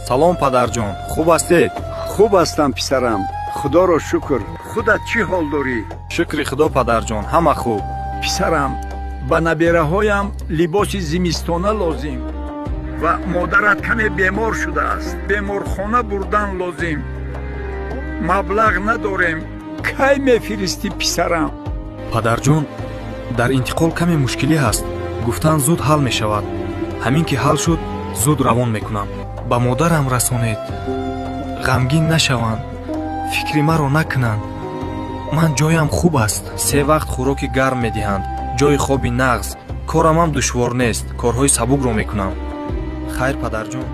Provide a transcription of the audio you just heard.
салом падарҷон, хуб ҳастед? хуб ҳастам писарам, худоро шукр. худат чӣ ҳол дорӣ? шукри худо падарҷон, ҳама хуб. писарам, ба набераҳоям либоси зимистона лозим ва модарат каме бемор шудааст. беморхона бурдан лозим. маблағ надорем. кай мефиристӣ писарам? падарҷон, дар интиқол каме мушкилӣ ҳаст. гуфтан зуд ҳал мешавад. ҳамин ки ҳал шуд, зуд равон мекунам. ба модарам расонед. ғамгин нашаванд. фикри маро накунанд. ман ҷоям хуб аст. 3 вақт хӯроки гарм медиҳанд. ҷои хоби нағз. корамам душвор нест. корҳои сабукро мекунам. хайр падарҷон.